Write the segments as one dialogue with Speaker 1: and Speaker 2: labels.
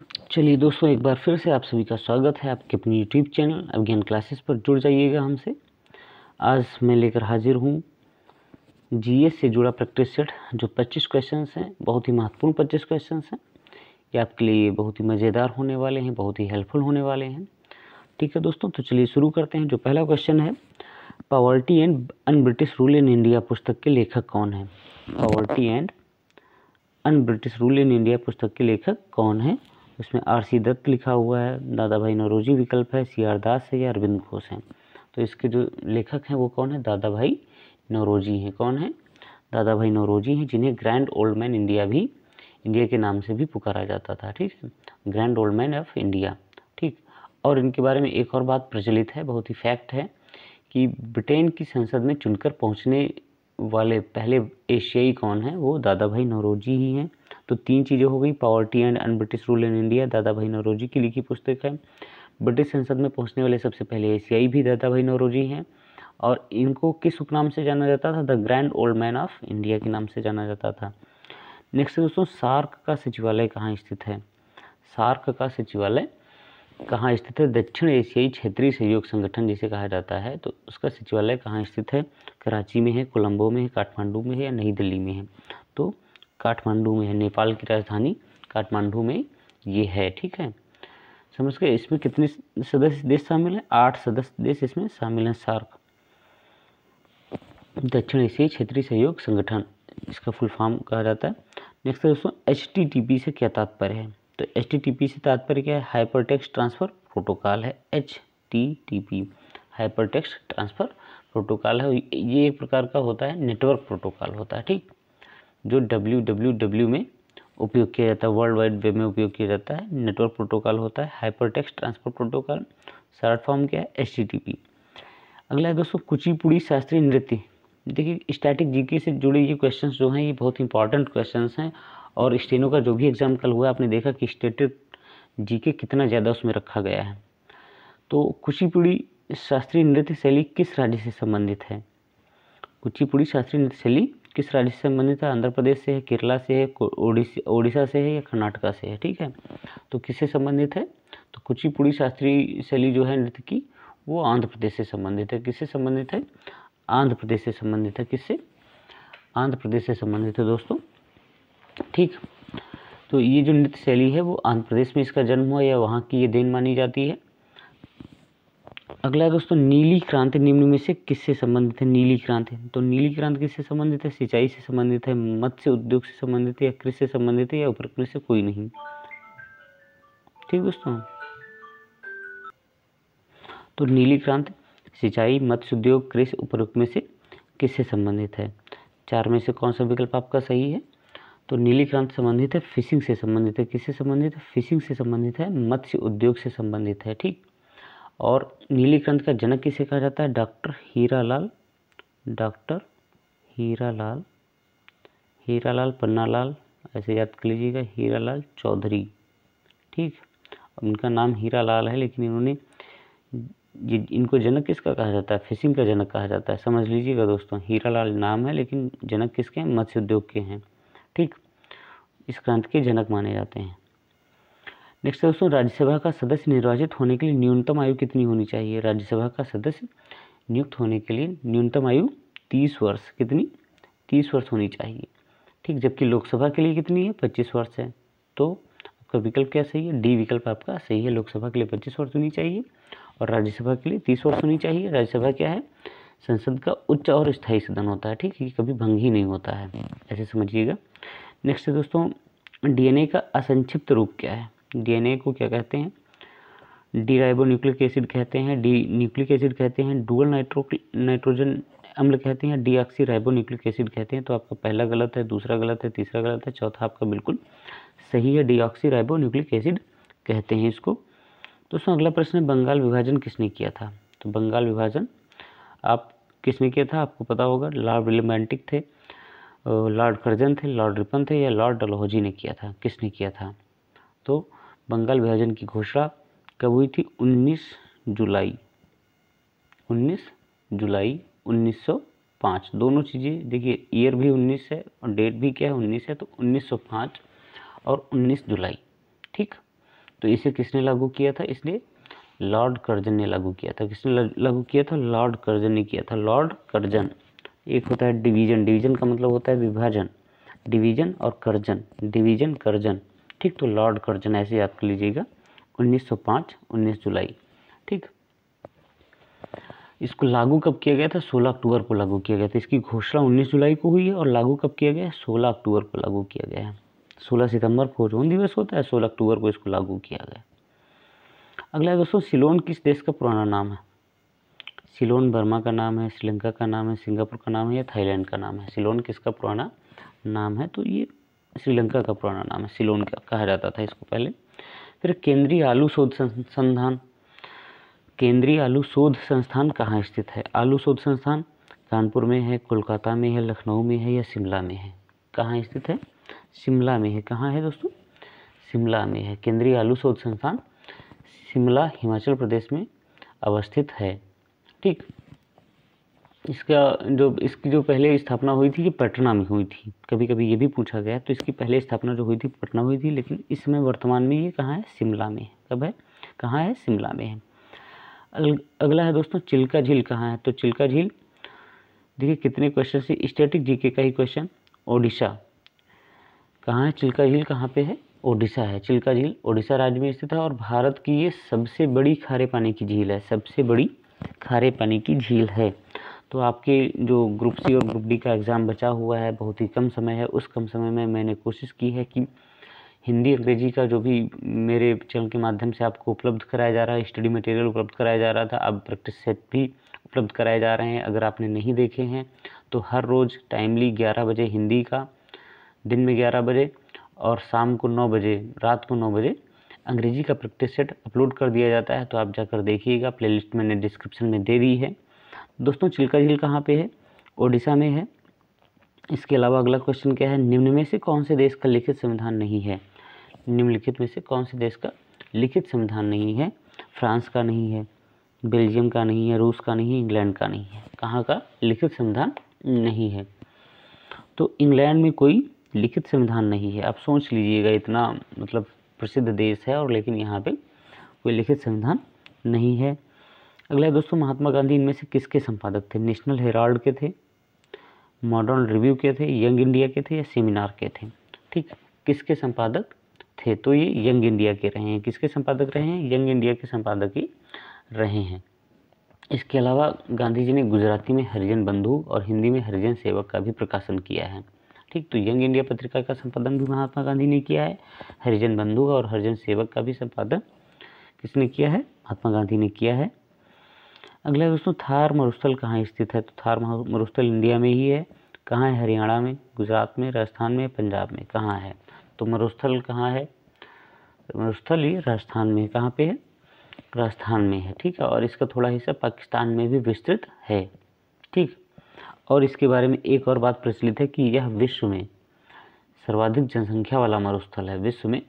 Speaker 1: चलिए दोस्तों, एक बार फिर से आप सभी का स्वागत है आपके अपनी यूट्यूब चैनल अभिज्ञान क्लासेस पर। जुड़ जाइएगा हमसे। आज मैं लेकर हाजिर हूँ जीएस से जुड़ा प्रैक्टिस सेट, जो 25 क्वेश्चंस हैं, बहुत ही महत्वपूर्ण 25 क्वेश्चंस हैं। ये आपके लिए बहुत ही मज़ेदार होने वाले हैं, बहुत ही हेल्पफुल होने वाले हैं। ठीक है दोस्तों, तो चलिए शुरू करते हैं। जो पहला क्वेश्चन है, poverty and un British rule in India पुस्तक के लेखक कौन है? Poverty and un British rule in India पुस्तक के लेखक कौन है? उसमें आर.सी. दत्त लिखा हुआ है, दादा भाई नौरोजी विकल्प है, सी.आर. दास है या अरविंद घोष हैं। तो इसके जो लेखक हैं वो कौन है? दादा भाई नौरोजी हैं। कौन है? दादा भाई नौरोजी हैं, जिन्हें ग्रैंड ओल्ड मैन इंडिया के नाम से भी पुकारा जाता था। ठीक है, grand old man of India. ठीक। और इनके बारे में एक और बात प्रचलित है, बहुत ही फैक्ट है, कि ब्रिटेन की संसद में चुनकर पहुंचने वाले पहले एशियाई कौन है? वो दादा भाई नौरोजी ही हैं। तो 3 चीज़ें हो गई, poverty and un British rule in India दादा भाई नौरोजी की लिखी पुस्तक है। ब्रिटिश संसद में पहुंचने वाले सबसे पहले एशियाई भी दादा भाई नौरोजी हैं। और इनको किस उपनाम से जाना जाता था? The grand old man of India के नाम से जाना जाता था। नेक्स्ट दोस्तों, सार्क का सचिवालय कहाँ स्थित है? सार्क का सचिवालय कहाँ स्थित है? दक्षिण एशियाई क्षेत्रीय सहयोग संगठन जिसे कहा जाता है, तो उसका सचिवालय कहाँ स्थित है? कराची में है, कोलंबो में है, काठमांडू में है या नई दिल्ली में है? तो काठमांडू में है। नेपाल की राजधानी काठमांडू में ये है। ठीक है, समझ गए। इसमें कितने सदस्य देश शामिल हैं? 8 सदस्य देश इसमें शामिल हैं। सार्क, दक्षिण एशियाई क्षेत्रीय सहयोग संगठन, इसका फुल फॉर्म कहा जाता है। नेक्स्ट दोस्तों, HTTP से क्या तात्पर्य है? तो HTTP से तात्पर्य क्या है? हाइपर टेक्स्ट ट्रांसफ़र प्रोटोकॉल है। HTTP hyper text transfer protocol है। ये एक प्रकार का होता है, नेटवर्क प्रोटोकॉल होता है। ठीक, जो WWW में उपयोग किया जाता है, वर्ल्ड वाइड वेब में उपयोग किया जाता है, नेटवर्क प्रोटोकॉल होता है hyper text transfer protocol. Short form क्या है? HTTP। अगला है दोस्तों, कुचिपुड़ी शास्त्रीय नृत्य। देखिए, स्टैटिक जीके से जुड़े ये क्वेश्चंस जो हैं, ये बहुत इंपॉर्टेंट क्वेश्चंस हैं। और स्टेनो का जो भी एग्जाम कल हुआ, आपने देखा कि स्टैटिक जीके कितना ज़्यादा उसमें रखा गया है। तो कुचिपुड़ी शास्त्रीय नृत्य शैली किस राज्य से संबंधित है? कुचिपुड़ी शास्त्रीय नृत्य शैली किस राज्य से संबंधित है? आंध्र प्रदेश से है, केरला से है, ओडिशा से है या कर्नाटका से है? ठीक है, तो किससे संबंधित है? तो कुचिपुड़ी शास्त्रीय शैली जो है नृत्य की, वो आंध्र प्रदेश से संबंधित है। किससे संबंधित है? आंध्र प्रदेश से संबंधित है। किससे? आंध्र प्रदेश से संबंधित है दोस्तों। ठीक, तो ये जो नृत्य शैली है वो आंध्र प्रदेश में इसका जन्म हुआ या वहाँ की ये देन मानी जाती है। अगला है दोस्तों, नीली क्रांति निम्न में से किससे संबंधित है? नीली क्रांति, तो नीली क्रांति किससे संबंधित है? सिंचाई से संबंधित है, मत्स्य उद्योग से संबंधित है या कृषि से संबंधित है या उपरोक्त में से कोई नहीं? ठीक दोस्तों, तो नीली क्रांति सिंचाई, मत्स्य उद्योग, कृषि, उपरोक्त में से किससे संबंधित है? 4 में से कौन सा विकल्प आपका सही है? तो नीली क्रांति संबंधित है फिशिंग से संबंधित है। किससे संबंधित है? फिशिंग से संबंधित है, मत्स्य उद्योग से संबंधित है। ठीक, और नीली क्रांति का जनक किसे कहा जाता है? डॉक्टर हीरालाल पन्नालाल, ऐसे याद कर लीजिएगा, हीरालाल चौधरी। ठीक, उनका नाम हीरालाल है, लेकिन इन्होंने इनको जनक किसका कहा जाता है? फिशिंग का जनक कहा जाता है। समझ लीजिएगा दोस्तों, हीरालाल नाम है लेकिन जनक किसके हैं? मत्स्य उद्योग के हैं। ठीक, इस क्रांति के जनक माने जाते हैं। नेक्स्ट दोस्तों, राज्यसभा का सदस्य निर्वाचित होने के लिए न्यूनतम आयु कितनी होनी चाहिए? राज्यसभा का सदस्य नियुक्त होने के लिए न्यूनतम आयु 30 वर्ष, कितनी? 30 वर्ष होनी चाहिए। ठीक, जबकि लोकसभा के लिए कितनी है? 25 वर्ष है। तो आपका विकल्प क्या सही है? डी विकल्प आपका सही है। लोकसभा के लिए 25 वर्ष होनी चाहिए और राज्यसभा के लिए 30 वर्ष होनी चाहिए। राज्यसभा क्या है? संसद का उच्च और स्थायी सदन होता है। ठीक, ये कभी भंग ही नहीं होता है, ऐसे समझिएगा। नेक्स्ट है दोस्तों, डीएनए का असंक्षिप्त रूप क्या है? डीएनए को क्या कहते हैं? डी राइबो न्यूक्लिक एसिड कहते हैं, डी न्यूक्लिक एसिड कहते हैं, डुअल नाइट्रोजन अम्ल कहते हैं, डीऑक्सी राइबो न्यूक्लिक एसिड कहते हैं। तो आपका पहला गलत है, दूसरा गलत है, तीसरा गलत है, चौथा आपका बिल्कुल सही है। डीऑक्सी राइबो न्यूक्लिक एसिड कहते हैं इसको। दोस्तों अगला प्रश्न है, बंगाल विभाजन किसने किया था? तो बंगाल विभाजन आप किसने किया था? आपको पता होगा, लॉर्ड विलियम बेंटिक थे, लॉर्ड कर्जन थे, लॉर्ड रिपन थे या लॉर्ड डलहौजी ने किया था? किसने किया था? तो बंगाल विभाजन की घोषणा कब हुई थी? 19 जुलाई 1905। दोनों चीज़ें देखिए, ईयर भी 19 है और डेट भी क्या है? 19 है। तो 1905 और 19 जुलाई। ठीक, तो इसे किसने लागू किया था? इसलिए लॉर्ड कर्जन ने लागू किया था। किसने लागू किया था? लॉर्ड कर्जन ने किया था। Lord Curzon. एक होता है डिवीजन, डिवीजन का मतलब होता है विभाजन, डिवीजन और कर्जन, डिवीजन कर्जन, ठीक। तो लॉर्ड कर्जन ऐसे याद कर लीजिएगा, 1905 19 जुलाई, ठीक। इसको लागू कब किया गया था? 16 अक्टूबर को लागू किया गया था। इसकी घोषणा 19 जुलाई को हुई है और लागू कब किया गया है? 16 अक्टूबर को लागू किया गया है। 16 सितंबर को ओजोन दिवस होता है, 16 अक्टूबर को इसको लागू किया गया। अगला है दोस्तों, सिलोन किस देश का पुराना नाम है? सिलोन बर्मा का नाम है, श्रीलंका का नाम है, सिंगापुर का नाम है या थाईलैंड का नाम है? सिलोन किसका पुराना नाम है? तो ये श्रीलंका का पुराना नाम है, सिलोन का कहा जाता था इसको पहले। फिर केंद्रीय आलू शोध संस्थान, केंद्रीय आलू शोध संस्थान कहाँ स्थित है? आलू शोध संस्थान कानपुर में है, कोलकाता में है, लखनऊ में है या शिमला में है? कहाँ स्थित है? शिमला में है। कहाँ है दोस्तों? शिमला में है। केंद्रीय आलू शोध संस्थान शिमला हिमाचल प्रदेश में अवस्थित है, ठीक। इसकी जो पहले स्थापना हुई थी ये पटना में हुई थी। कभी कभी ये भी पूछा गया, तो इसकी पहले स्थापना जो हुई थी पटना हुई थी, लेकिन इस समय वर्तमान में ये कहाँ है? शिमला में है। कब है? कहाँ है? शिमला में है। अगला है दोस्तों, चिल्का झील कहाँ है? तो चिल्का झील, देखिए कितने क्वेश्चन से, स्टैटिक जीके का ही क्वेश्चन। ओडिशा। कहाँ है चिल्का झील? कहाँ पे है? ओडिशा है। चिल्का झील ओडिशा राज्य में स्थित है और भारत की ये सबसे बड़ी खारे पानी की झील है, सबसे बड़ी खारे पानी की झील है। तो आपके जो ग्रुप सी और ग्रुप डी का एग्ज़ाम बचा हुआ है, बहुत ही कम समय है, उस कम समय में मैंने कोशिश की है कि हिंदी अंग्रेजी का जो भी मेरे चैनल के माध्यम से आपको उपलब्ध कराया जा रहा है, स्टडी मटेरियल उपलब्ध कराया जा रहा था, अब प्रैक्टिस सेट भी उपलब्ध कराए जा रहे हैं। अगर आपने नहीं देखे हैं तो हर रोज़ टाइमली 11 बजे हिंदी का, दिन में 11 बजे और शाम को 9 बजे, रात को 9 बजे अंग्रेजी का प्रैक्टिस सेट अपलोड कर दिया जाता है। तो आप जाकर देखिएगा, प्लेलिस्ट मैंने डिस्क्रिप्शन में दे दी है। दोस्तों चिल्का झील कहाँ पे है? ओडिशा में है। इसके अलावा अगला क्वेश्चन क्या है? निम्न में से कौन से देश का लिखित संविधान नहीं है? निम्नलिखित में से कौन से देश का लिखित संविधान नहीं है? फ्रांस का नहीं है, बेल्जियम का नहीं है, रूस का नहीं है, इंग्लैंड का नहीं है। कहाँ का लिखित संविधान नहीं है? तो इंग्लैंड में कोई लिखित संविधान नहीं है। आप सोच लीजिएगा, इतना मतलब प्रसिद्ध देश है और लेकिन यहाँ पे कोई लिखित संविधान नहीं है। अगला है दोस्तों, महात्मा गांधी इनमें से किसके संपादक थे? नेशनल हेराल्ड के थे, मॉडर्न रिव्यू के थे, यंग इंडिया के थे या सेमिनार के थे? ठीक, किसके संपादक थे? तो ये यंग इंडिया के रहे हैं। किसके संपादक रहे हैं? यंग इंडिया के संपादक ही रहे हैं। इसके अलावा गांधी जी ने गुजराती में हरिजन बंधु और हिंदी में हरिजन सेवक का भी प्रकाशन किया है, ठीक। तो यंग इंडिया पत्रिका का संपादन भी महात्मा गांधी ने किया है, हरिजन बंधु और हरिजन सेवक का भी संपादन किसने किया है? महात्मा गांधी ने किया है। अगला दोस्तों, थार मरुस्थल कहाँ स्थित है? तो थार मरुस्थल इंडिया में ही है। कहाँ है? हरियाणा में, गुजरात में, राजस्थान में, पंजाब में? कहाँ है? तो मरुस्थल कहाँ है? मरुस्थल ये राजस्थान में। कहाँ पे है? राजस्थान में है, ठीक है। और इसका थोड़ा हिस्सा पाकिस्तान में भी विस्तृत है, ठीक। और इसके बारे में एक और बात प्रचलित है कि यह विश्व में सर्वाधिक जनसंख्या वाला मरुस्थल है। विश्व में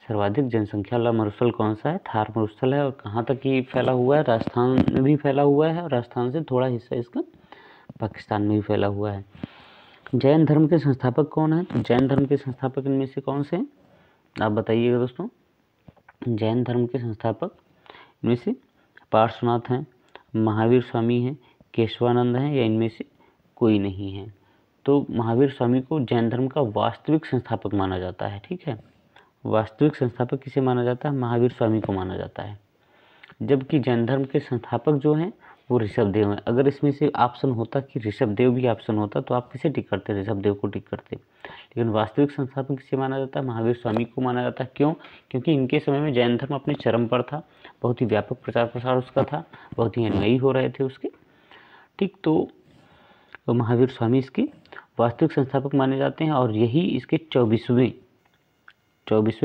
Speaker 1: सर्वाधिक जनसंख्या वाला मरुस्थल कौन सा है? थार मरुस्थल है। और कहाँ तक ये फैला हुआ है? राजस्थान में भी फैला हुआ है और राजस्थान से थोड़ा हिस्सा इसका पाकिस्तान में भी फैला हुआ है। जैन धर्म के संस्थापक कौन है? तो जैन धर्म के संस्थापक इनमें से कौन से हैं? आप बताइएगा दोस्तों। जैन धर्म के संस्थापक इनमें से पार्श्वनाथ हैं, महावीर स्वामी हैं, केशवानंद हैं या इनमें से कोई नहीं है? तो महावीर स्वामी को जैन धर्म का वास्तविक संस्थापक माना जाता है, ठीक है। वास्तविक संस्थापक किसे माना जाता है? महावीर स्वामी को माना जाता है। जबकि जैन धर्म के संस्थापक जो हैं वो ऋषभदेव हैं। अगर इसमें से ऑप्शन होता कि ऋषभदेव भी ऑप्शन होता तो आप किसे टिक करते? ऋषभदेव को टिक करते। लेकिन वास्तविक संस्थापक किसे माना जाता है? महावीर स्वामी को माना जाता है। क्यों? क्योंकि इनके समय में जैन धर्म अपने चरम पर था, बहुत ही व्यापक प्रचार प्रसार उसका था, बहुत ही अनुयायी हो रहे थे उसके, ठीक। तो महावीर स्वामी इसके वास्तविक संस्थापक माने जाते हैं और यही इसके 24वें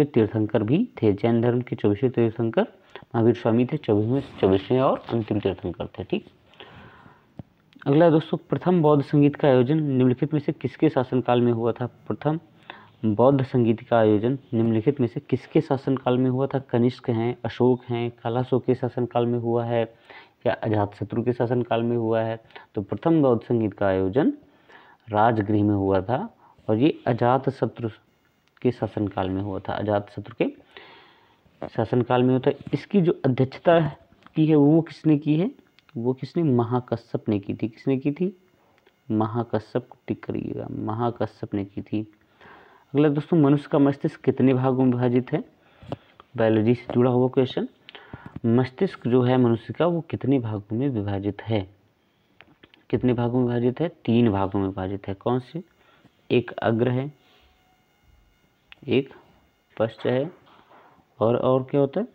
Speaker 1: तीर्थंकर भी थे। जैन धर्म के 24वें तीर्थंकर महावीर स्वामी थे, 24वें और अंतिम तीर्थंकर थे, ठीक। अगला दोस्तों, प्रथम बौद्ध संगीत का आयोजन निम्नलिखित में से किसके शासनकाल में हुआ था? प्रथम बौद्ध संगीत का आयोजन निम्नलिखित में से किसके शासनकाल में हुआ था? कनिष्क हैं, अशोक हैं, कालाशोक के शासनकाल में हुआ है या अजातशत्रु के शासनकाल में हुआ है? तो प्रथम बौद्ध संगीत का आयोजन राजगृह में हुआ था और ये अजातशत्रु के शासनकाल में हुआ था। अजातशत्रु के शासनकाल में होता है। इसकी जो अध्यक्षता की है वो किसने की है, वो किसने, महाकश्यप ने की थी। किसने की थी, महाकश्यप, टिक करिएगा, महाकश्यप ने की थी। अगला दोस्तों, मनुष्य का मस्तिष्क कितने भागों में विभाजित है, बायोलॉजी से जुड़ा हुआ क्वेश्चन। मस्तिष्क जो है मनुष्य का वो कितने भागों में विभाजित है, कितने भागों में विभाजित है, 3 भागों में विभाजित है। कौन से, एक अग्र है, एक पश्च है, और क्या होता है,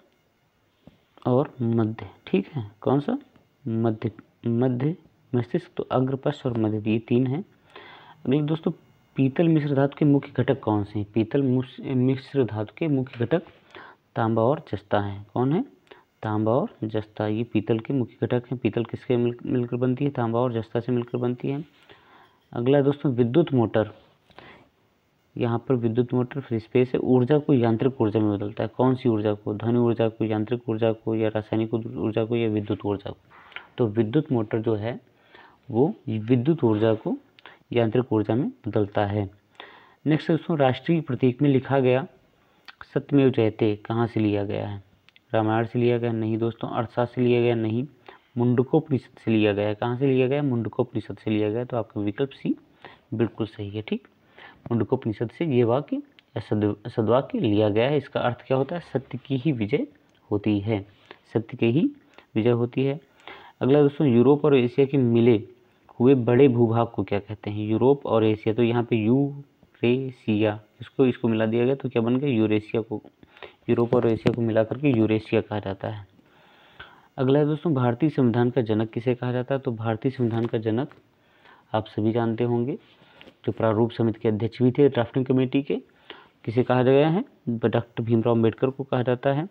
Speaker 1: और मध्य। ठीक है, कौन सा, मध्य, मध्य मस्तिष्क। तो अग्र, पश्च और मध्य, ये 3 हैं। अगले दोस्तों, पीतल मिश्र धातु के मुख्य घटक कौन से हैं, पीतल मिश्र धातु के मुख्य घटक तांबा और जस्ता हैं। कौन है, तांबा और जस्ता, ये पीतल के मुख्य घटक हैं। पीतल किसके मिलकर बनती है, तांबा और जस्ता से मिलकर बनती है। अगला दोस्तों, विद्युत मोटर, यहाँ पर विद्युत मोटर फ्री स्पेस है, ऊर्जा को यांत्रिक ऊर्जा में बदलता है। कौन सी ऊर्जा को, ध्वनि ऊर्जा को, यांत्रिक ऊर्जा को, या रासायनिक ऊर्जा को, या विद्युत ऊर्जा को। तो विद्युत मोटर जो है वो विद्युत ऊर्जा को यांत्रिक ऊर्जा में बदलता है। नेक्स्ट दोस्तों, राष्ट्रीय प्रतीक में लिखा गया सत्यमेव जयते कहाँ से लिया गया है, रामायण से लिया गया, नहीं दोस्तों। अर्थशास्त्र से लिया गया, नहीं। मुंडकोपनिषद से लिया गया है, कहाँ से लिया गया, मुंडकोपनिषद से लिया गया। तो आपका विकल्प सी बिल्कुल सही है। ठीक, मुंडकोपनिषद से ये वाक्य या सदवाक्य लिया गया है। इसका अर्थ क्या होता है, सत्य की ही विजय होती है, सत्य की ही विजय होती है। अगला दोस्तों, यूरोप और एशिया के मिले हुए बड़े भूभाग को क्या कहते हैं, यूरोप और एशिया। तो यहाँ पे यूरेशिया, इसको मिला दिया गया तो क्या बन गया, यूरेशिया को, यूरोप और एशिया को मिला करके यूरेशिया कहा जाता है। अगला है दोस्तों, भारतीय संविधान का जनक किसे कहा जाता है। तो भारतीय संविधान का जनक आप सभी जानते होंगे, जो प्रारूप समिति के अध्यक्ष भी थे ड्राफ्टिंग कमेटी के, किसे कहा गया है, डॉक्टर भीमराव अम्बेडकर को कहा जाता है।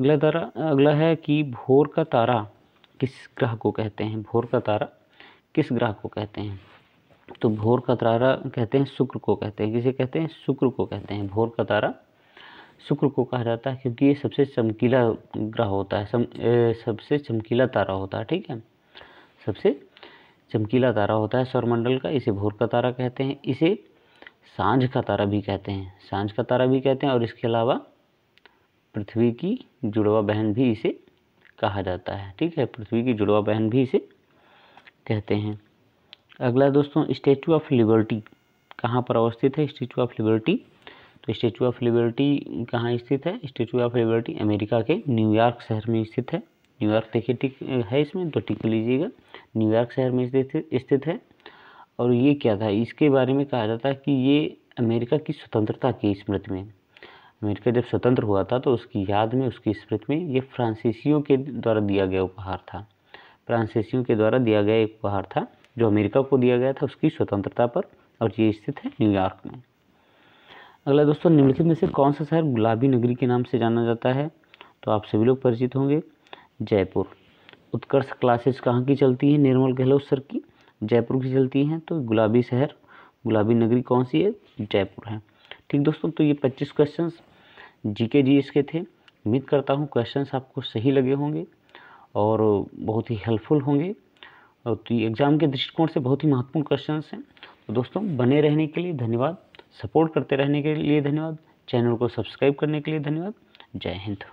Speaker 1: अगला है कि भोर का तारा किस ग्रह को कहते हैं, भोर का तारा किस ग्रह को कहते हैं। तो भोर का तारा कहते हैं शुक्र को कहते हैं। किसे कहते हैं, शुक्र को कहते हैं। भोर का तारा शुक्र को कहा जाता है क्योंकि ये सबसे चमकीला ग्रह होता है, सबसे चमकीला तारा होता है। ठीक है, सबसे चमकीला तारा होता है सौरमंडल का, इसे भोर का तारा कहते हैं। इसे सांझ का तारा भी कहते हैं, सांझ का तारा भी कहते हैं। और इसके अलावा पृथ्वी की जुड़वा बहन भी इसे कहा जाता है। ठीक है, पृथ्वी की जुड़वा बहन भी इसे कहते हैं। अगला दोस्तों, स्टैचू ऑफ लिबर्टी कहाँ पर अवस्थित है, स्टैचू ऑफ लिबर्टी। तो स्टैचू ऑफ लिबर्टी कहाँ स्थित है, स्टैचू ऑफ लिबर्टी अमेरिका के न्यूयॉर्क शहर में स्थित है। न्यूयॉर्क देखिए टिक है इसमें, तो टिक लीजिएगा, न्यूयॉर्क शहर में स्थित है। और ये क्या था, इसके बारे में कहा जाता है कि ये अमेरिका की स्वतंत्रता की स्मृति में, अमेरिका जब स्वतंत्र हुआ था तो उसकी याद में, उसकी स्मृति में ये फ्रांसीसियों के द्वारा दिया गया उपहार था, फ्रांसीसियों के द्वारा दिया गया एक उपहार था जो अमेरिका को दिया गया था उसकी स्वतंत्रता पर, और ये स्थित है न्यूयॉर्क में। अगला दोस्तों, निम्नलिखित में से कौन सा शहर गुलाबी नगरी के नाम से जाना जाता है। तो आप सभी लोग परिचित होंगे, जयपुर। उत्कर्ष क्लासेस कहाँ की चलती हैं, निर्मल गहलोत सर की, जयपुर की चलती हैं। तो गुलाबी शहर, गुलाबी नगरी कौन सी है, जयपुर है। ठीक दोस्तों, तो ये 25 क्वेश्चंस जीके जीएस के थे। उम्मीद करता हूँ क्वेश्चंस आपको सही लगे होंगे और बहुत ही हेल्पफुल होंगे, और तो ये एग्ज़ाम के दृष्टिकोण से बहुत ही महत्वपूर्ण क्वेश्चंस हैं। तो दोस्तों, बने रहने के लिए धन्यवाद, सपोर्ट करते रहने के लिए धन्यवाद, चैनल को सब्सक्राइब करने के लिए धन्यवाद। जय हिंद।